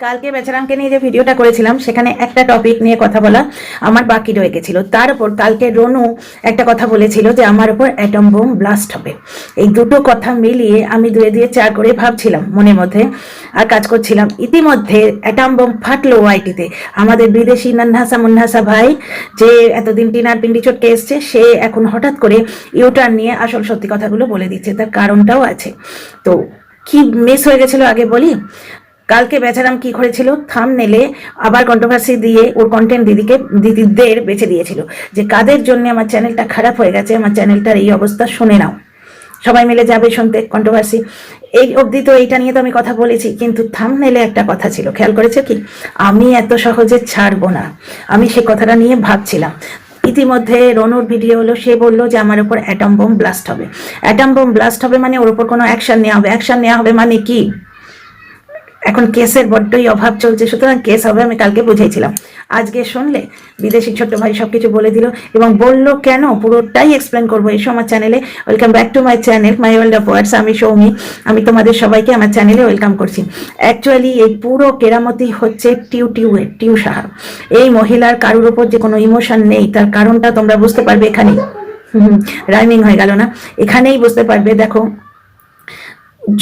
কালকে বেচারামকে নিয়ে যে ভিডিওটা করেছিলাম সেখানে একটা টপিক নিয়ে কথা বলা আমার বাকি রয়ে গেছিল। তার উপর কালকে রনু একটা কথা বলেছিল যে আমার উপর অ্যাটম বোম ব্লাস্ট হবে। এই দুটো কথা মিলিয়ে আমি দুয়ে দিয়ে চার করে ভাবছিলাম মনের মধ্যে আর কাজ করছিলাম। ইতিমধ্যে অ্যাটম বোম ফাটলো ওয়াইটিতে। আমাদের বিদেশি নান্নাসা মুন্নাসা ভাই যে এতদিন টিনার পিন্ডি চটকে এসছে, সে এখন হঠাৎ করে ইউটার্ন নিয়ে আসল সত্যি কথাগুলো বলে দিচ্ছে। তার কারণটাও আছে। তো কি মিস হয়ে গেছিল আগে বলি। কালকে বেচারাম কি করেছিল, থাম্বনেলে আবার কন্ট্রোভার্সি দিয়ে ওর কন্টেন্ট দিদিদের বেছে দিয়েছিল যে কাদের জন্য আমার চ্যানেলটা খারাপ হয়ে গেছে, আমার চ্যানেলটার এই অবস্থা শুনে নাও, সবাই মিলে যাবে শুনতে কন্ট্রোভার্সি। এই অবধি তো এইটা নিয়ে তো আমি কথা বলেছি, কিন্তু থাম্বনেলে একটা কথা ছিল, খেয়াল করেছে কি? আমি এত সহজে ছাড়বো না, আমি সে কথাটা নিয়ে ভাবছিলাম। ইতিমধ্যে রনুর ভিডিও হলো, সে বললো যে আমার উপর অ্যাটম বোম ব্লাস্ট হবে। অ্যাটম বোম ব্লাস্ট হবে মানে ওর উপর কোনো অ্যাকশন নেওয়া হবে। অ্যাকশন নেওয়া হবে মানে কি? এখন কেসের বড্ডই অভাব চলছে, সুতরাং কেস হবে, আমি কালকে বুঝেছিলাম। আজকে শুনলে বিদেশি ছোট্ট ভাই সবকিছু বলে দিল এবং বলল কেন, পুরোটাই এক্সপ্লেন করবো এসো আমার চ্যানেলে। Welcome back to my channel my world of words. আমি সৌমি, আমি তোমাদের সবাইকে আমার চ্যানেলে ওয়েলকাম করছি। অ্যাকচুয়ালি এই পুরো কেরামতি হচ্ছে টিউ সাহা। এই মহিলার কারোর ওপর যে কোনো ইমোশন নেই, তার কারণটা তোমরা বুঝতে পারবে এখানেই। রাইমিং হয়ে গেল না? এখানেই বুঝতে পারবে। দেখো,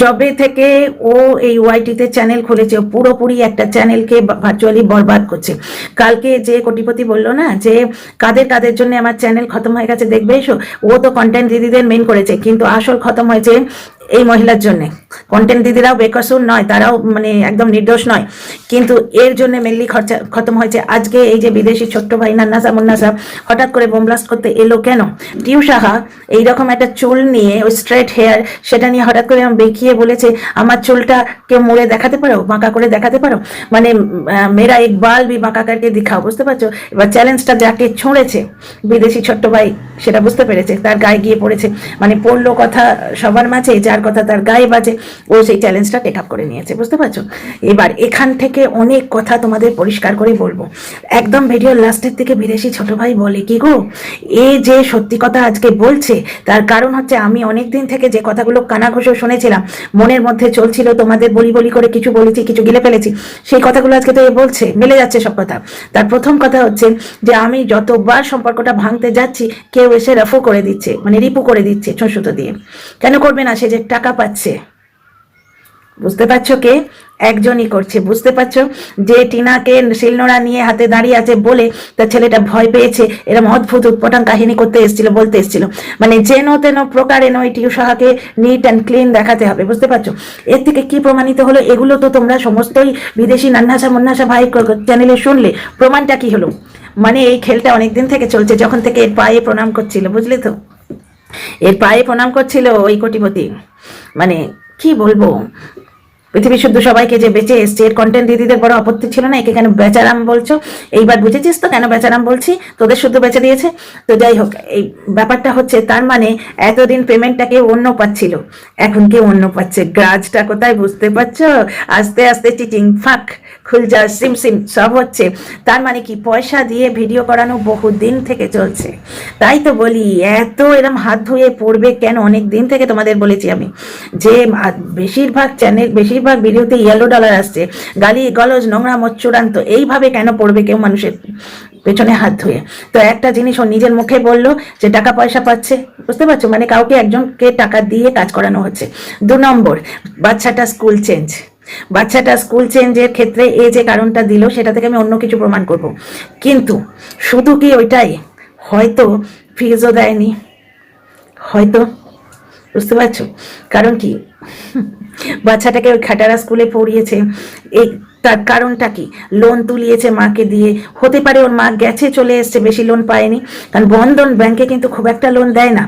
জবে থেকে ও এই ওয়াইটিতে চ্যানেল খুলেছে, পুরোপুরি একটা চ্যানেলকে ভার্চুয়ালি বরবাদ করছে। কালকে যে কোটিপতি বললো না যে কাদের কাদের জন্য আমার চ্যানেল খতম হয়ে গেছে দেখবে এসো, ও তো কন্টেন্ট দিদিদের মেন করেছে, কিন্তু আসল খতম হয়েছে এই মহিলার জন্য। কন্টেন্ট দিদিরাও বেকসুর নয়, তারাও মানে একদম নির্দোষ নয়, কিন্তু এর জন্য মেনলি খরচা খতম হয়েছে। আজকে এই যে বিদেশি ছোট্ট ভাই নান্নাসা মুন্নাসা হঠাৎ করে বোম ব্লাস্ট করতে এলো কেন? টিউ সাহা এইরকম একটা চুল নিয়ে, ওই স্ট্রেট হেয়ার, সেটা নিয়ে হঠাৎ করে বেঁকিয়ে বলেছে আমার চুলটা কেউ মুড়ে দেখাতে পারো, বাঁকা করে দেখাতে পারো, মানে মেরা এক বাল বি বাঁকা করকে দিখাও। বুঝতে পারছো? এবার চ্যালেঞ্জটা যাকে ছুঁড়েছে বিদেশি ছোট্ট ভাই, সেটা বুঝতে পেরেছে, তার গায়ে গিয়ে পড়েছে। মানে পড়লো কথা সবার মাঝে, যার কথা তার গায়ে বাজে, ও সেই চ্যালেঞ্জটা টেক আপ করে নিয়েছে। বুঝতে পারছো? এবার এখান থেকে অনেক কথা তোমাদের পরিষ্কার করে বলবো। একদম ভিডিওর লাস্টের দিকে বিদেশি ছোট ভাই বলে কি গো, এ যে সত্যি কথা আজকে বলছে, তার কারণ হচ্ছে আমি অনেক দিন থেকে যে কথাগুলো কানাঘুষো শুনেছিলাম, মনের মধ্যে চলছিল, তোমাদের বলি বলি করে কিছু বলেছি, কিছু গিলে ফেলেছি, সেই কথাগুলো আজকে তো এ বলছে, মিলে যাচ্ছে সব কথা। তার প্রথম কথা হচ্ছে যে আমি যতবার সম্পর্কটা ভাঙতে যাচ্ছি, কেউ এসে রফু করে দিচ্ছে, মানে রিপু করে দিচ্ছে ছুঁচুতো দিয়ে। কেন করবে না? সে যে টাকা পাচ্ছে। বুঝতে পারছো কে? একজনই করছে। বুঝতে পারছো? যে টিনাকে শিলনোড়া নিয়ে হাতে দাঁড়িয়ে আছে বলে তার ছেলেটা ভয় পেয়েছে, এরকম অদ্ভুত উৎপটাং কাহিনী করতে এসেছিল, বলতে এসেছিল, মানে যেন তেন প্রকারে নয় টিউ সাহাকে নিট অ্যান্ড ক্লিন দেখাতে হবে। বুঝতে পারছো? এর থেকে কি প্রমাণিত হলো? এগুলো তো তোমরা সমস্তই বিদেশি নান্নাসা মুন্নাসা ভাই চ্যানেলে শুনলে। প্রমাণটা কি হলো? মানে এই খেলটা অনেকদিন থেকে চলছে, যখন থেকে এর পায়ে প্রণাম করছিল, বুঝলে তো? এর পায়ে প্রণাম করছিল ওই কোটিপতি। মানে কি বলবো, পৃথিবী শুদ্ধ সবাইকে যে বেঁচে এসছে, এর কন্টেন্ট দিদিদের বড় আপত্তি ছিল না, একে কেন বেচারাম বলছো? এইবার বুঝেছিস তো কেন বেচারাম বলছি? তোদের শুদ্ধ বেঁচে দিয়েছে। তো যাই হোক, এই ব্যাপারটা হচ্ছে, তার মানে এতদিন পেমেন্টটাকে অন্য পাচ্ছিল, এখন কেউ অন্য পাচ্ছে। গ্রাজটা কোথায় বুঝতে পারছো? আস্তে আস্তে চিটিং ফাঁক খুলজা সিম সিম সব হচ্ছে। তার মানে কি, পয়সা দিয়ে ভিডিও করানো বহুদিন থেকে চলছে। তাই তো বলি, এত এরম হাত ধুয়ে পড়বে কেন? অনেক দিন থেকে তোমাদের বলেছি আমি যে বেশিরভাগ চ্যানেল, বেশিরভাগ ভিডিওতে ইয়েলো ডলার আসছে, গালি গলজ নোংরা চূড়ান্ত, এইভাবে কেন পড়বে কেউ মানুষের পেছনে হাত ধুয়ে? তো একটা জিনিস ও নিজের মুখে বললো যে টাকা পয়সা পাচ্ছে। বুঝতে পারছো? মানে কাউকে একজনকে টাকা দিয়ে কাজ করানো হচ্ছে। 2 নম্বর, বাচ্চাটা স্কুল চেঞ্জ। বাচ্চাটা স্কুল চেঞ্জের ক্ষেত্রে এ যে কারণটা দিল, সেটা থেকে আমি অন্য কিছু প্রমাণ করব। কিন্তু শুধু কি ওইটাই? হয়তো ফিজও দেয়নি, হয়তো। বুঝতে পারছো? কারণ কি, বাচ্চাটাকে ওই খাটারা স্কুলে পড়িয়েছে, এই তার কারণটা কি? লোন তুলিয়েছে মাকে দিয়ে। হতে পারে ওর মা গেছে চলে এসছে, বেশি লোন পায়নি, কারণ বন্ধন ব্যাংকে কিন্তু খুব একটা লোন দেয় না।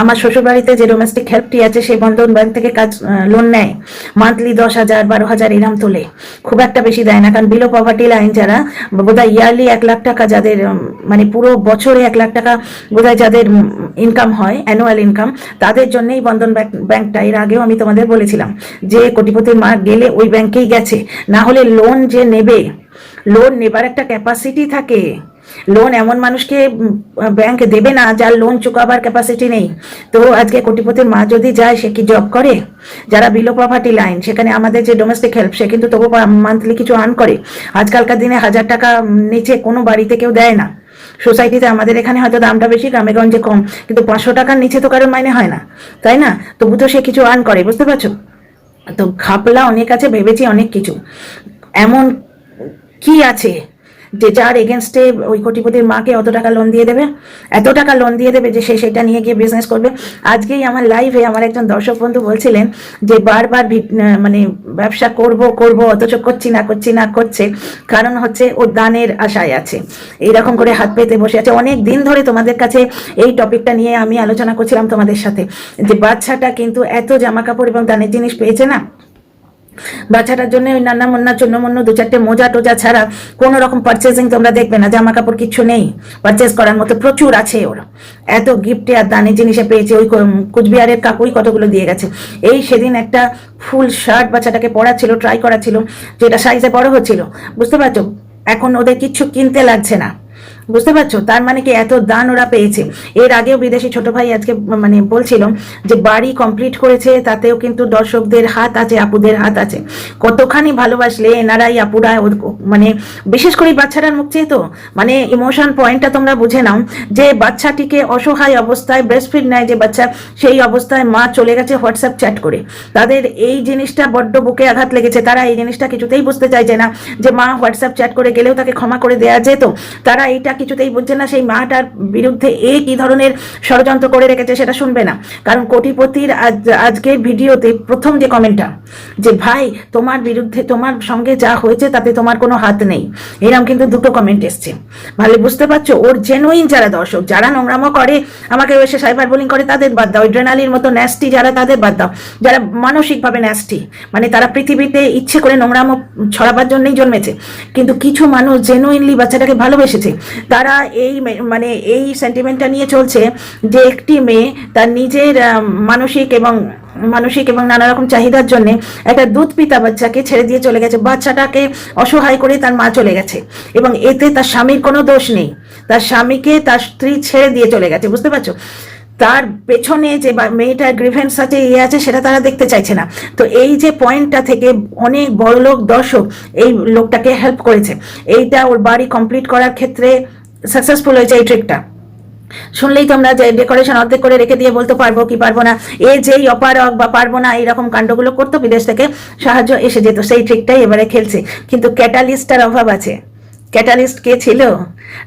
আমার শ্বশুরবাড়িতে যে ডোমেস্টিক হেল্পটি আছে, সেই বন্ধন ব্যাংক থেকে লোন নেয়, মান্থলি 10,000 12,000 এরম তোলে, খুব একটা বেশি দেয় না। কারণ বিলো পভার্টি লাইন যারা, বোধহয় ইয়ারলি 1 লাখ টাকা যাদের, মানে পুরো বছরে 1 লাখ টাকা বোধহয় যাদের ইনকাম হয়, অ্যানুয়াল ইনকাম, তাদের জন্যই বন্ধন ব্যাংকটা, এর আগেও আমি তোমাদের বলেছিলাম যে কোটিপতির মা গেলে ওই ব্যাংকেই গেছে। না হলে লোন যে নেবে, লোন নেবার একটা ক্যাপাসিটি থাকে, লোন এমন মানুষকে ব্যাংক দেবে না যার লোন চুকাবার ক্যাপাসিটি নেই। তো আজকে কোটিপতির মা যদি যায়, সে কি জব করে? যারা বিলো পভার্টি লাইন, সেখানে আমাদের যে ডোমেস্টিক হেল্প, সে কিন্তু তবু মান্থলি কিছু আর্ন করে। আজকালকার দিনে 1000 টাকা নিচে কোনো বাড়িতে কেউ দেয় না। সোসাইটিতে আমাদের এখানে হয়তো দামটা বেশি, গ্রামেগঞ্জে কম, কিন্তু 500 টাকার নিচে তো কারোর মাইনে হয় না, তাই না? তবু তো সে কিছু আর্ন করে, বুঝতে পারছো? তো ঘাপলা অনেক আছে, ভেবেছি অনেক কিছু। এমন কি আছে যে যার এগেনস্টে ওই কোটিপতির মাকে অত টাকা লোন দিয়ে দেবে, এত টাকা লোন দিয়ে দেবে যে সে সেটা নিয়ে গিয়ে বিজনেস করবে? আজকেই আমার লাইভে আমার একজন দর্শক বন্ধু বলছিলেন যে বারবার মানে ব্যবসা করব করব অথচ করছে, কারণ হচ্ছে ও দানের আশায় আছে, এইরকম করে হাত পেতে বসে আছে। অনেক দিন ধরে তোমাদের কাছে এই টপিকটা নিয়ে আমি আলোচনা করছিলাম তোমাদের সাথে, যে বাচ্চাটা কিন্তু এত জামা কাপড় এবং দানের জিনিস পেয়েছে না, বাচ্চাটার জন্য ওই নান্না মুন্না চন্ন 2-4টে মোজা টোজা ছাড়া কোনো রকম পারচেজিং তোমরা দেখবে না, জামা কাপড় কিচ্ছু নেই পারচেজ করার মতো, প্রচুর আছে ওর। এত গিফটে আর দানের জিনিসে পেয়েছে, ওই কুচবিহারের কাকুই কতগুলো দিয়ে গেছে। এই সেদিন একটা ফুল শার্ট বাচ্চাটাকে পরাচ্ছিল, ট্রাই করা ছিল, যেটা সাইজে বড় হচ্ছিল, বুঝতে পারছো? এখন ওদের কিচ্ছু কিনতে লাগছে না, বুঝতে পারছো? তার মানে কি এত দান ওরা পেয়েছে। এর আগেও বিদেশি ছোট ভাই আজকে মানে বলছিল যে বাড়ি কমপ্লিট করেছে, তাতেও কিন্তু দর্শকদের হাত আছে, আপুদের হাত আছে। কতখানি ভালোবাসলে এনারাই আপুরা, মানে বিশেষ করে বাচ্চাটার মুখ চেয়ে তো মানে ইমোশন পয়েন্টটা তোমরা বুঝে নাও, যে বাচ্চাটিকে অসহায় অবস্থায় ব্রেস্টফিড নেয় যে বাচ্চা, সেই অবস্থায় মা চলে গেছে হোয়াটসঅ্যাপ চ্যাট করে। তাদের এই জিনিসটা বড্ড বুকে আঘাত লেগেছে। তারা এই জিনিসটা কিছুতেই বুঝতে চাইছে না যে মা হোয়াটসঅ্যাপ চ্যাট করে গেলেও তাকে ক্ষমা করে দেওয়া যেত। তারা এইটা কিছুতেই বুঝছে না সেই মাটার বিরুদ্ধে কি ধরনের ষড়যন্ত্র করে রেখেছে সেটা শুনবে না। কারণ কোটিপতির আজকের ভিডিওতে প্রথম যে কমেন্টটা, যে ভাই তোমার বিরুদ্ধে, তোমার সঙ্গে যা হয়েছে তাতে তোমার কোনো হাত নেই, এরকম কিন্তু 2টো কমেন্ট এসছে। ভালো বুঝতে পারছো? ওর জেনুইন যারা দর্শক, যারা নোংরামো করে, আমাকে এসে সাইবার বুলিং করে, তাদের বাদ দাও। ড্রেনালির মতো ন্যাস্টি যারা, তাদের বাদ দাও। যারা মানসিকভাবে ন্যাস্টি, মানে তারা পৃথিবীতে ইচ্ছে করে নোংরামো ছড়াবার জন্যই জন্মেছে, কিন্তু কিছু মানুষ জেনুইনলি বাচ্চাটাকে ভালোবেসেছে, তারা এই মানে এই সেন্টিমেন্টটা নিয়ে চলছে যে একটি মেয়ে তার নিজের মানসিক এবং নানা রকম চাহিদার জন্য একটা দুধ পিতা বাচ্চাকে ছেড়ে দিয়ে চলে গেছে। বাচ্চাটাকে অসহায় করে তার মা চলে গেছে, এবং এতে তার স্বামীর কোনো দোষ নেই। তার স্বামীকে তার স্ত্রী ছেড়ে দিয়ে চলে গেছে, বুঝতে পারছো? তার পেছনে যে মেয়েটার গ্রিভেন্স আছে, আছে, সেটা তারা দেখতে চাইছে না। তো এই যে পয়েন্টটা থেকে অনেক বড় লোক দর্শক এই লোকটাকে হেল্প করেছে। এইটা ওর বাড়ি কমপ্লিট করার ক্ষেত্রে সাকসেসফুল হয়েছে এই ট্রিকটা। শুনলেই তোমরা যে ডেকোরেশন অর্ধেক করে রেখে দিয়ে বলতে পারবো কি পারবো না, যেই অপারক বা পারবো না এইরকম কাণ্ডগুলো করতো, বিদেশ থেকে সাহায্য এসে যেত। সেই ট্রিকটাই এবারে খেলছে, কিন্তু ক্যাটালিস্টটার অভাব আছে। ক্যাটালিস্ট কে ছিল?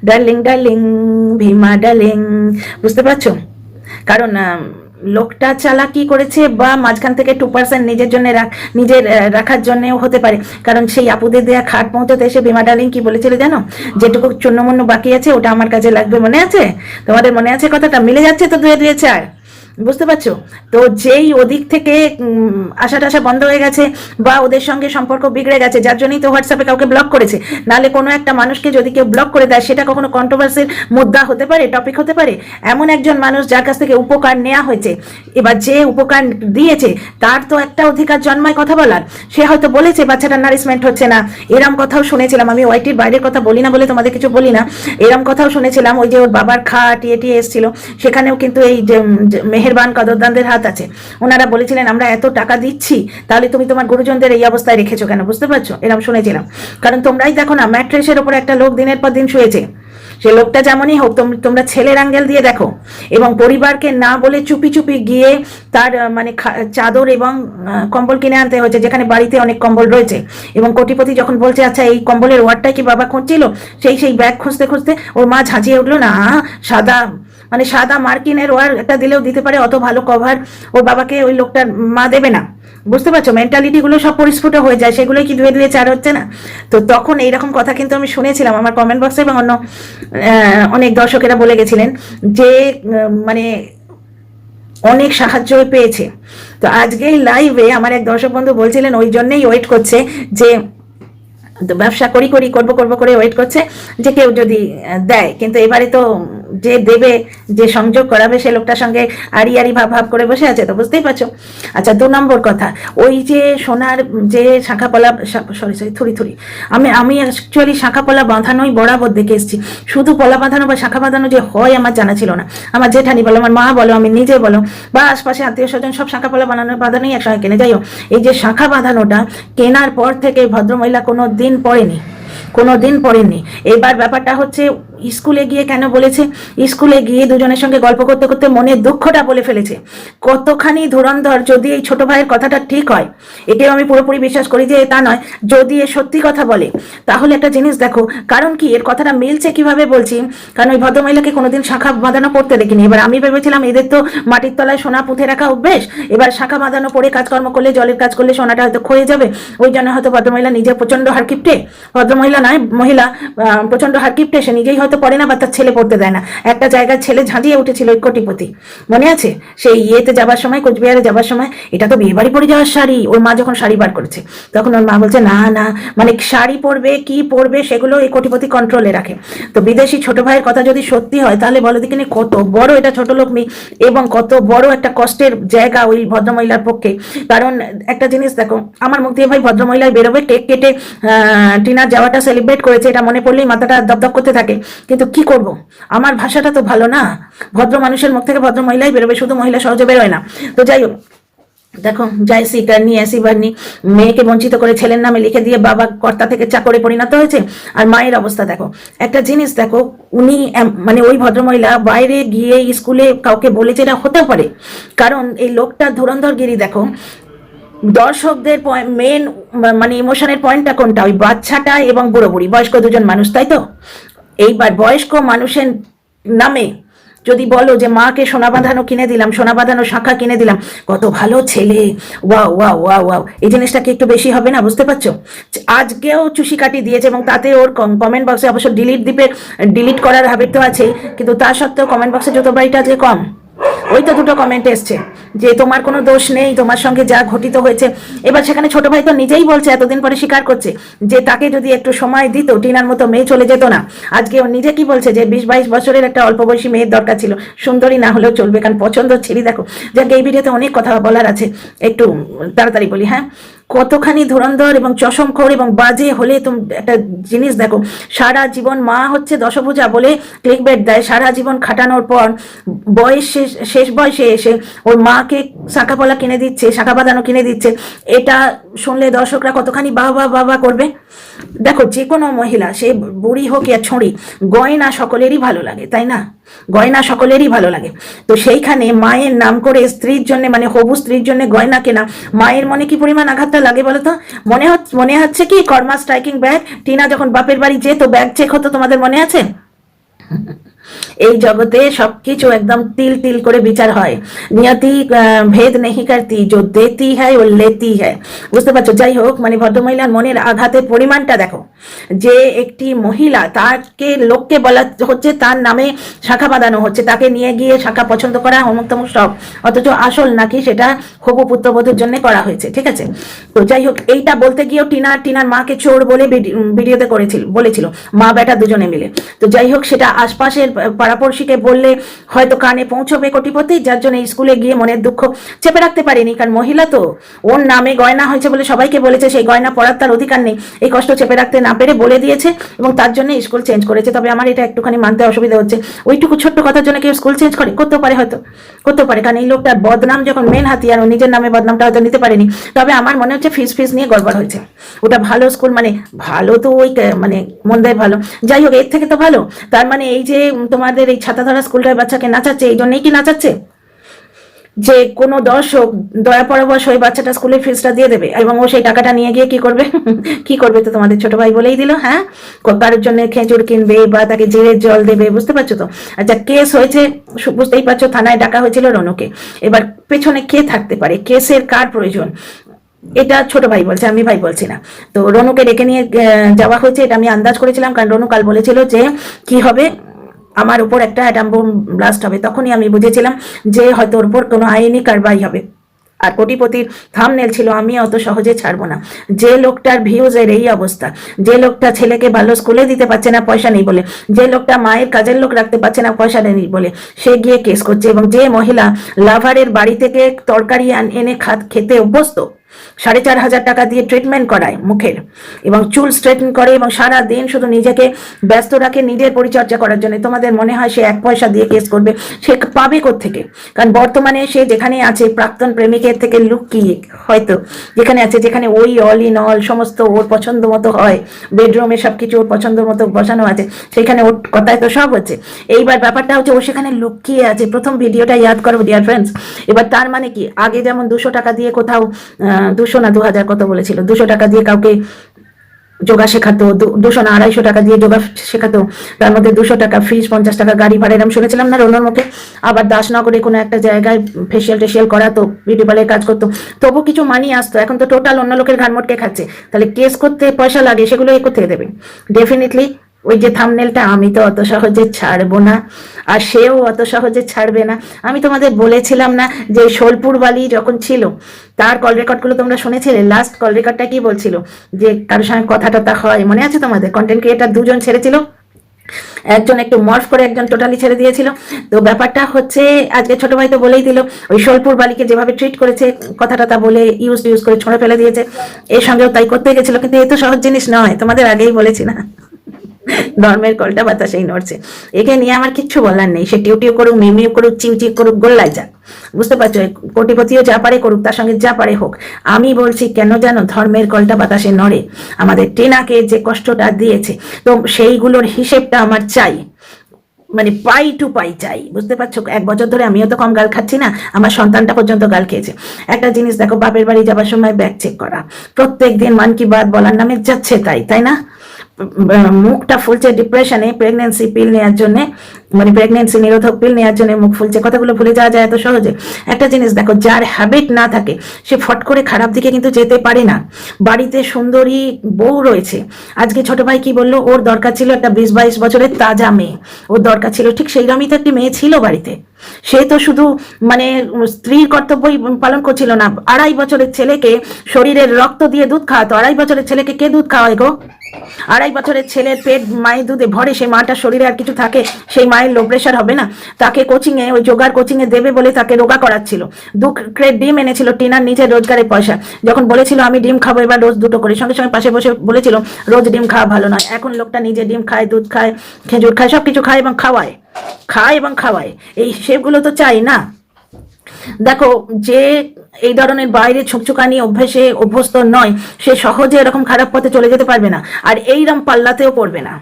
ডার্লিং ভীমা ডার্লিং, বুঝতে পারছো? কারণ লোকটা চালাকি করেছে, বা মাঝখান থেকে 2% নিজের জন্য নিজের রাখার জন্যও হতে পারে। কারণ সেই আপুদের দেয়া খাট পৌঁছতে এসে ভীমা ডার্লিং কি বলেছিল জানো? যেটুকু চূর্ণমূন্য বাকি আছে ওটা আমার কাজে লাগবে, মনে আছে? তোমাদের মনে আছে কথাটা? মিলে যাচ্ছে তো 2 4, বুঝতে পারছো? তো যেই ওদিক থেকে আশা টাশা বন্ধ হয়ে গেছে, বা ওদের সঙ্গে সম্পর্ক বিগড়ে গেছে, যার জন্যই তো হোয়াটসঅ্যাপে কাউকে ব্লক করেছে। নাহলে কোনো একটা মানুষকে যদি কেউ ব্লক করে দেয়, সেটা কখনো কন্ট্রোভার্সির মুদ্রা হতে পারে, টপিক হতে পারে? এমন একজন মানুষ যার কাছ থেকে উপকার নেওয়া হয়েছে, এবার যে উপকার দিয়েছে তার তো একটা অধিকার জন্মায় কথা বলার। সে হয়তো বলেছে বাচ্চাটার নারিশমেন্ট হচ্ছে না, এরম কথাও শুনেছিলাম আমি। ওয়াইটির বাইরের কথা বলি না বলে তোমাদের কিছু বলি না, এরম কথাও শুনেছিলাম। ওই যে ওর বাবার খাট এটি এসেছিল, সেখানেও কিন্তু এই মেহেরবান কদরদানদের হাত আছে। ওনারা বলেছিলেন আমরা এত টাকা দিচ্ছি, তাহলে তুমি তোমার গুরুজনদের এই অবস্থায় রেখেছো কেন? বুঝতে পারছো? এরকম শুনেছিলাম। কারণ তোমরাই দেখো না, ম্যাট্রেসের উপর একটা লোক দিনের পর দিন শুয়েছে, সে লোকটা যেমনই হোক, তোমরা ছেলের অ্যাঙ্গেল দিয়ে দেখো, এবং পরিবারকে না বলে চুপি চুপি গিয়ে তার মানে চাদর এবং কম্বল কিনে আনতে হয়েছে, যেখানে বাড়িতে অনেক কম্বল রয়েছে। এবং কোটিপতি যখন বলছে আচ্ছা এই কম্বলের ওয়ারটাই কি বাবা খুঁজছিল, সেই ব্যাগ খুঁজতে খুঁজতে ওর মা ঝাঁঝিয়ে উঠলো, না সাদা মার্কিনের ওয়ার একটা দিলেও দিতে পারে, অত ভালো কভার ওর বাবাকে ওই লোকটার মা দেবে না। বুঝতে পারছো? মেন্টালিটি গুলো সব পরিস্ফুট হয়ে যায়, সেগুলোই কি 2 4 হচ্ছে না? তো তখন এইরকম কথা কিন্তু আমি শুনেছিলাম আমার কমেন্ট বক্সে, এবং অন্য অনেক দর্শকেরা বলে গেছিলেন যে মানে অনেক সাহায্য পেয়েছে। তো আজকেই লাইভে আমার এক দর্শক বন্ধু বলছিলেন ওই জন্যই ওয়েট করছে, যে ব্যবসা করবো করে ওয়েট করছে যে কেউ যদি দেয়। কিন্তু এবারে তো যে দেবে, যে সংযোগ করাবে, সে লোকটার সঙ্গে আড়ি আড়ি ভাব ভাব করে বসে আছে, তো বুঝতেই পারছো। আচ্ছা, 2 নম্বর কথা, ওই যে সোনার যে শাঁখাপলা, সরি সরি থুরি থুরি, আমি অ্যাকচুয়ালি শাঁখাপলা বাঁধানোই বরাবর দেখে এসেছি। শুধু পলা বাঁধানো বা শাঁখা বাঁধানো যে হয় আমার জানা ছিল না। আমার জেঠানি বলো, আমার মা বলো, আমি নিজে বলো, বা আশপাশে আত্মীয় স্বজন সব শাঁখাপলা বাঁধানোই একসঙ্গে কেনে। যাই হোক, এই যে শাঁখা বাঁধানোটা কেনার পর থেকে ভদ্রমহিলা কোনো দিন পড়েনি, কোনো দিন পড়েনি। এবার ব্যাপারটা হচ্ছে, স্কুলে গিয়ে কেন বলেছে, স্কুলে গিয়ে দুজনের সঙ্গে গল্প করতে করতে মনের দুঃখটা বলে ফেলেছে। কতখানি ধুরন্ধর, যদি এই ছোট ভাইয়ের কথাটা ঠিক হয়, এটাও আমি পুরোপুরি বিশ্বাস করি যে তা নয়, যদি এ সত্যি কথা বলে, তাহলে একটা জিনিস দেখো, কারণ কি এর কথাটা মিলছে কিভাবে বলছি, কারণ ওই ভদ্রমহিলাকে কোনোদিন শাখা বাঁধানো করতে দেখিনি। এবার আমি ভেবেছিলাম এদের তো মাটির তলায় সোনা পুঁথে রাখা অভ্যেস, এবার শাখা বাঁধানো পরে কাজকর্ম করলে, জলের কাজ করলে সোনাটা হয়তো ক্ষয়ে যাবে, ওই জন্য হয়তো ভদ্রমহিলা নিজে প্রচন্ড হারকিপ্টে, ভদ্রমহিলা নয় মহিলা, প্রচন্ড হারকিপ্টে, সে নিজেই হয়তো পড়ে না বা তার ছেলে পড়তে দেয় না। একটা জায়গায় ছেলে ঝাঁঝিয়ে উঠেছিল ওই কোটিপতি, মনে আছে, সেই ইয়েতে যাবার সময়, কোচবিহারে যাবার সময়, এটা তো বিয়ে বাড়ি পরে যাওয়ার শাড়ি, ওর মা যখন শাড়ি বার করেছে তখন ওর মা বলছে না না, মানে শাড়ি পরবে কি পরবে সেগুলো এই কোটিপতি কন্ট্রোলে রাখে। তো বিদেশি ছোট ভাইয়ের কথা যদি সত্যি হয়, তাহলে বলো দেখিনি কত বড় এটা ছোট লোক মেয়ে, এবং কত বড় একটা কষ্টের জায়গা ওই ভদ্রমহিলার পক্ষে। কারণ একটা জিনিস দেখো, আমার মুখ দিয়ে ভাই ভদ্রমহিলায় বেরোবে, কেক কেটে টিনার যাওয়াটা সেলিব্রেট করেছে, এটা মনে পড়লেই মাথাটা দপদপ করতে থাকে। কিন্তু কি করব, আমার ভাষাটা তো ভালো না, ভদ্র মানুষের মুখ থেকে ভদ্র মহিলাই বেরোবে, শুধু মহিলা সহজে বেরোয় না। তো যাই হোক, দেখো জাইসি কারনি ऐसी বারনি, মেয়েকে বঞ্চিত করে ছেলের নামে লিখে দিয়ে বাবা কর্তা থেকে চাকরে পরিণত হয়েছে। আর মায়ের অবস্থা দেখো, একটা জিনিস দেখো, উনি মানে ওই ভদ্রমহিলা বাইরে গিয়ে স্কুলে কাউকে বলেছে, এটা হতে পারে, কারণ এই লোকটার ধুরন্ধরগিরি দেখো। দর্শকদের মেন মানে ইমোশনের পয়েন্টটা কোনটা, ওই বাচ্চাটা এবং বুড়ো বুড়ি, বয়স্ক দুজন মানুষ, তাই তো। এইবার বয়স্ক মানুষের নামে যদি বলো যে মাকে সোনা বাঁধানো কিনে দিলাম, সোনা বাঁধানো শাঁখা কিনে দিলাম, কত ভালো ছেলে, ওয়াও ওয়াও ওয়াও ওয়াও, এই জিনিসটা কি একটু বেশি হবে না? বুঝতে পারছো, আজকেও চুষি কাটি দিয়েছে, এবং তাতে ওর কমেন্ট বক্সে অবশ্য ডিলিট করার হ্যাবিট তো আছেই, কিন্তু তা সত্ত্বেও কমেন্ট বক্সে যত বাড়িটা আজকে কম, ওই তো 2টো কমেন্ট এসছে যে তোমার কোনো দোষ নেই, তোমার সঙ্গে যা ঘটিত হয়েছে। এবার সেখানে ছোট ভাই তো নিজেই বলছে, এতদিন পরে স্বীকার করছে যে তাকে যদি একটু সময় দিত, টিনার মতো মেয়ে চলে যেত না। আজকে ও নিজে কি বলছে, যে 20-22 বছরের একটা অল্প বয়সী মেয়ের দরকার ছিল, সুন্দরী না হলেও চলবে, কারণ পছন্দ ছিঁড়ি। দেখো, যাকে এই ভিডিওতে অনেক কথা বলার আছে, একটু তাড়াতাড়ি বলি। হ্যাঁ, কতখানি ধুরন্ধর এবং চশমখোর এবং বাজে হলে তুমি একটা জিনিস দেখো, সারা জীবন মা হচ্ছে দশভুজা বলে ক্লিকবেট দেয়, সারা জীবন খাটানোর পর বয়স শেষ বয়সে এসে ওর মাকে শাঁখাপলা কিনে দিচ্ছে, শাঁখা বাঁধানো কিনে দিচ্ছে, এটা শুনলে দর্শকরা কতখানি বাবা বাবা করবে। দেখো, যে কোনো মহিলা, সে বুড়ি হোক ইয়া ছড়ি, গয়না সকলেরই ভালো লাগে, তাই না, গয়না সকলেরই ভালো লাগে। তো সেইখানে মায়ের নাম করে স্ত্রীর জন্য, মানে হবু স্ত্রীর জন্য গয়না কেনা, মায়ের মনে কি পরিমাণ আঘাতটা লাগে বলো তো। মনে হচ্ছে কি কর্মা স্ট্রাইকিং ব্যাগ, টিনা যখন বাপের বাড়ি যেত ব্যাগ চেক হতো, তোমাদের মনে আছে? এই জগতে সবকিছু একদম তিল তিল করে বিচার হয়, নিয়তি ভেদ নেই করতি, जो देती है वो लेती है, বুঝতে পারছো। যাই হোক, মানে ভদ্রমহিলার মনের আঘাতের পরিমাণটা দেখো, যে একটি মহিলা, তাকে লোককে বলা হচ্ছে তার নামে শাখা বাঁধানো হচ্ছে, তাকে নিয়ে গিয়ে শাখা পছন্দ করা অমুক তমুক সব, অথচ আসল নাকি সেটা হবু পুত্রবধূর জন্য করা হয়েছে, ঠিক আছে। তো যাই হোক, এইটা বলতে গিয়েও টিনার মাকে চোর বলে ভিডিওতে বলেছিল, মা বেটা দুজনে মিলে। তো যাই হোক, সেটা আশপাশের পাড়াপড়শিকে বললে হয়তো কানে পৌঁছবে কোটিপতি, যার জন্য স্কুলে গিয়ে মনের দুঃখ চেপে রাখতে পারেনি, কারণ মহিলা তো, ওর নামে গয়না হয়েছে বলে সবাইকে বলেছে, সেই গয়না পড়ার তার অধিকার নেই, এই কষ্ট চেপে রাখতে না পেরে বলে দিয়েছে, এবং তার জন্য স্কুল চেঞ্জ করেছে। তবে আমার এটা একটুখানি মানতে অসুবিধা হচ্ছে, ওইটুকু ছোট্ট কথার জন্য কেউ স্কুল চেঞ্জ করতে পারে, হয়তো করতে পারে, কারণ এই লোকটার বদনাম যখন মেন হাতিয়ার, ও নিজের নামে বদনামটা হয়তো নিতে পারেনি। তবে আমার মনে হচ্ছে ফিস নিয়ে গড়বড় হয়েছে। ওটা ভালো স্কুল, মানে ভালো তো ওই মানে মন্দায় ভালো, যাই হোক, এর থেকে তো ভালো। তার মানে এই যে তোমাদের এই ছাতাধরা স্কুলটার বাচ্চাকে নাচাচ্ছে, এই জন্যই কি নাচাচ্ছে যে কোনো দর্শক দয়া পরবশ ওই বাচ্চাটা স্কুলের ফিসটা দিয়ে দেবে, এবং ও সেই টাকাটা নিয়ে গিয়ে কি করবে? কি করবে তো তোমাদের ছোট ভাই বলেই দিল। হ্যাঁ, কারোর জন্য খেজুর কিনবে বা তাকে জিরের জল দেবে, বুঝতে পারছো তো। আচ্ছা, কেস হয়েছে, বুঝতেই পারছো, থানায় ডাকা হয়েছিল রনুকে। এবার পেছনে কে থাকতে পারে, কেসের কার প্রয়োজন, এটা ছোট ভাই বলছে, আমি ভাই বলছি না। তো রনুকে ডেকে নিয়ে যাওয়া হয়েছে, এটা আমি আন্দাজ করেছিলাম, কারণ রনু কাল বলেছিল যে কি হবে, আমার উপর একটা অ্যাটম বোম ব্লাস্ট হবে, তখনই আমি বুঝেছিলাম যে হয়তো ওর উপর কোনো আইনি কারবাই হবে। আর কোটিপতির থাম্বনেল ছিল আমি অত সহজে ছাড়বো না। যে লোকটার ভিউজের এই অবস্থা, যে লোকটা ছেলেকে ভালো স্কুলে দিতে পারছে না পয়সা নেই বলে, যে লোকটা মায়ের কাজের লোক রাখতে পারছে না পয়সা নেই বলে, সে গিয়ে কেস করছে। এবং যে মহিলা লাভারের বাড়ি থেকে তরকারি এনে খেতে অভ্যস্ত, 4,500 টাকা দিয়ে ট্রিটমেন্ট করায় মুখের, এবং চুল স্ট্রেটন করে, এবং সারা দিন শুধু নিজেকে ব্যস্ত রাখে নিজের পরিচর্যা করার জন্য, তোমাদের মনে হয় সে 1 পয়সা দিয়ে কেস করবে? সে পাবে কোত্থেকে? কারণ বর্তমানে সে যেখানে আছে প্রাক্তন প্রেমিকের থেকে লুকিয়ে হয়তো যেখানে আছে, যেখানে ওই অল ইন অল সমস্ত ওর পছন্দ মতো হয়, বেডরুমে সবকিছু ওর পছন্দ মতো বসানো আছে, সেখানে ওর কথায় তো সব হচ্ছে। এইবার ব্যাপারটা হচ্ছে ও সেখানে লুকিয়ে আছে। প্রথম ভিডিওটা ইয়াদ করো ডিয়ার ফ্রেন্ডস। এবার তার মানে কি, আগে যেমন 200 টাকা দিয়ে কোথাও 200 না 2000 কত বলেছিল, 200 টাকা দিয়ে কাউকে যোগা শেখাতো, 200 না 250 টাকা দিয়ে যোগা শেখাতো, তার মধ্যে 200 টাকা ফিস, 50 টাকা গাড়ি ভাড়া, এরকম শুনেছিলাম না রোনার মুখে। আবার দাসনগরে কোনো একটা জায়গায় ফেসিয়াল করাতো, বিউটি পার্লারে কাজ করতো, তবু কিছু মানি আসতো। এখন তো টোটাল অন্য লোকের ঘাড় মোটকে খাচ্ছে। তাহলে কেস করতে পয়সা লাগে, সেগুলো এ কোথায় দেবে? ডেফিনেটলি ওই যে থাম্বনেলটা, আমি তো অত সহজে ছাড়বো না, আর সেও অত সহজে ছাড়বে না। আমি তোমাদের বলেছিলাম না যে সোলপুর বালি যখন ছিল, তার কল রেকর্ডগুলো তোমরা শুনেছিলে? লাস্ট কল রেকর্ডটা কি বলছিল, যে কারোর সঙ্গে কথা টথা হয়, মনে আছে তোমাদের? কন্টেন্ট ক্রিয়েটার 2 জন ছেড়েছিল, একজন একটু মর্ফ করে, একজন টোটালি ছেড়ে দিয়েছিল। তো ব্যাপারটা হচ্ছে, আজকে ছোট ভাই তো বলেই দিল, ওই সোলপুর বালিকে যেভাবে ট্রিট করেছে, কথাটা বলে ইউজ করে ছড়ে ফেলে দিয়েছে। এর সঙ্গেও তাই করতে গেছিল, কিন্তু এ তো সহজ জিনিস নয়, তোমাদের আগেই বলেছি না। ধর্মের কলটা বাতাসেই নড়ছে। একে নিয়ে আমার কিচ্ছু বলার নেই। সে টিউ করুক, মিউ করুক, চিউ করুক, গোল্লায় যাক, বুঝতে পারছো? কোটিপতিও যা পারে করুক, তার সঙ্গে যা পারে হোক। আমি বলছি কেন জানো ধর্মের কলটা বাতাসে নড়ে? আমাদের টেনাকে যে কষ্টটা দিয়েছে, তো সেইগুলোর হিসেবটা আমার চাই, মানে পাই টু পাই চাই, বুঝতে পারছো? 1 বছর ধরে আমিও তো কম গাল খাচ্ছি না, আমার সন্তানটা পর্যন্ত গাল খেয়েছে। একটা জিনিস দেখো, বাপের বাড়ি যাবার সময় ব্যাগ চেক করা, প্রত্যেক দিন মান কি বাত বলার নামে যাচ্ছে তাই না? মুখটা ফুলছে ডিপ্রেশনে, প্রেগনেন্সি পিল নেওয়ার জন্য, মানে প্রেগনেন্সি নিরোধক পিল নেওয়ার জন্য মুখ ফুলছে। কথাগুলো ভুলে যাওয়া যায় এত সহজে? একটা জিনিস দেখো, যার হ্যাবিট না থাকে সে ফট করে খারাপ দিকে কিন্তু যেতে পারে না। বাড়িতে সুন্দরী বউ রয়েছে। আজকে ছোট ভাই কি বললো, ওর দরকার ছিল একটা 20-22 বছরের তাজা মেয়ে, ওর দরকার ছিল। ঠিক সেইরকমই তো একটি মেয়ে ছিল বাড়িতে। সে তো শুধু মানে স্ত্রীর কর্তব্যই পালন করছিল না, 2.5 বছরের ছেলেকে শরীরের রক্ত দিয়ে দুধ খাওয়াতো। 2.5 বছরের ছেলেকে কে দুধ খাওয়ায় গো? 2.5 বছরের ছেলের পেট মায়ের দুধে ভরে, সেই মাটার শরীরে আর কিছু থাকে? সেই মায়ের লো প্রেশার হবে না? তাকে কোচিংয়ে, ওই যোগার কোচিংয়ে দেবে বলে তাকে রোগা করাচ্ছিল। 2 ক্রেট ডিম এনেছিল টিনার নিজের রোজগারের পয়সা। যখন বলেছিল আমি ডিম খাবো এবার রোজ 2টো করে, সঙ্গে সঙ্গে পাশে বসে বলেছিল রোজ ডিম খাওয়া ভালো নয়। এখন লোকটা নিজে ডিম খায়, দুধ খায়, খেজুর খায়, সবকিছু খায় এবং খাওয়ায়। এই হিসেবগুলো তো চাই না। দেখো, যে এই ধরনের বাইরে ছুকছুকানি অভ্যেসে অভ্যস্ত নয়, সে সহজে এরকম খারাপ পথে চলে যেতে পারবে না, আর এইরকম পাল্লাতেও পড়বে না।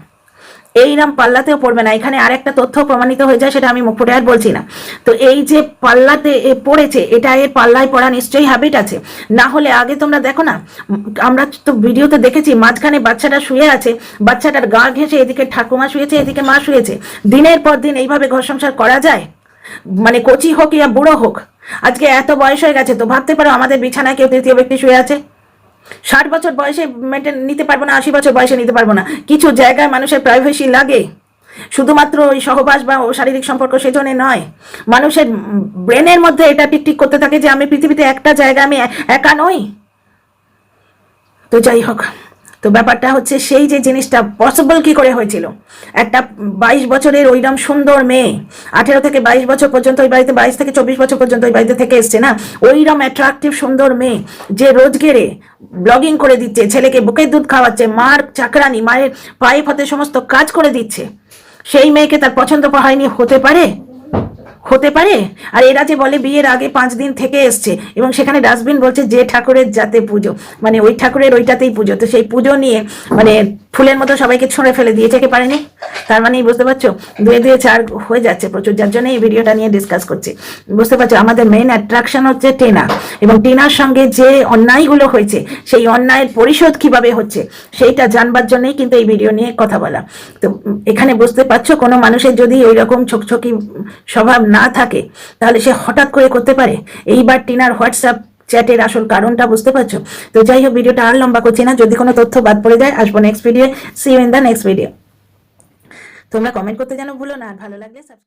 এখানে আরেকটা তথ্য প্রমাণিত হয়ে যায়, সেটা আমি মুখ ফুটে আর বলছি না। তো এই যে পাল্লাতে পড়েছে, এটা এর পাল্লায় পড়া নিশ্চয়ই হ্যাবিট আছে। না হলে আগে তোমরা দেখো না, আমরা তো ভিডিওতে দেখেছি, মাঝখানে বাচ্চাটা শুয়ে আছে, বাচ্চাটার গা ঘেঁষে এদিকে ঠাকুমা শুয়েছে, এদিকে মা শুয়েছে। দিনের পর দিন এইভাবে ঘর সংসার করা যায়? মানে কচি হোক ইয়া বুড়ো হোক, আজকে এত বয়স হয়ে গেছে, তো ভাবতে পারো আমাদের বিছানায় কেউ তৃতীয় ব্যক্তি শুয়ে আছে। 60 বছর বয়সে মেনটেন নিতে পারবো না, 80 বছর বয়সে নিতে পারবো না। কিছু জায়গায় মানুষের প্রাইভেসি লাগে, শুধুমাত্র ওই সহবাস বা শারীরিক সম্পর্ক সেজন্য নয়। মানুষের ব্রেনের মধ্যে এটা টিকটিক করতে থাকে যে আমি পৃথিবীতে একটা জায়গা, আমি একা নই। তো যাই হোক, তো ব্যাপারটা হচ্ছে সেই যে জিনিসটা পসিবল কি করে হয়েছিল, একটা 22 বছরের ওইরকম সুন্দর মেয়ে, 18 থেকে 22 বছর পর্যন্ত ওই বাড়িতে, 22 থেকে 24 বছর পর্যন্ত ওই বাড়িতে থেকে এসছে না, ওইরকম অ্যাট্রাকটিভ সুন্দর মেয়ে যে রোজগেরে ব্লগিং করে দিচ্ছে, ছেলেকে বুকের দুধ খাওয়াচ্ছে, মার চাকরানি, মায়ের পায়ে ফতে সমস্ত কাজ করে দিচ্ছে, সেই মেয়েকে তার পছন্দ হয়নি? হতে পারে? আর এরা যে বলে বিয়ের আগে 5 দিন থেকে এসছে, এবং সেখানে ডাস্টবিন বলছে যে ঠাকুরের যাতে পুজো, মানে ওই ঠাকুরের ওইটাতেই পুজো। তো সেই পুজো নিয়ে মানে ফুলের মতো সবাইকে ছুঁড়ে ফেলে দিয়েছে, কে পারেনি? তার মানে বুঝতে পারছো, 2-4 হয়ে যাচ্ছে প্রচুর, যার জন্য এই ভিডিওটা নিয়ে ডিসকাস করছি। বুঝতে পারছো, আমাদের মেইন অ্যাট্রাকশন হচ্ছে টেনা, এবং টেনার সঙ্গে যে অন্যায়গুলো হয়েছে, সেই অন্যায়ের পরিশোধ কিভাবে হচ্ছে সেইটা জানবার জন্যই কিন্তু এই ভিডিও নিয়ে কথা বলা। তো এখানে বুঝতে পারছো, কোনো মানুষের যদি ওই রকম ছোকছোকি স্বভাব না থাকে, তাহলে সে হঠাৎ করে করতে পারে। এইবার টিনার হোয়াটসঅ্যাপ চ্যাটের আসল কারণটা বুঝতে পারছো। তো যাই হোক, ভিডিওটা আর লম্বা করছি না, যদি কোনো তথ্য বাদ পড়ে যায় আসবো next video. See you in the next video. তোমরা কমেন্ট করতে যেন ভুলো না, আর ভালো লাগলে সাবস্ক্রাইব।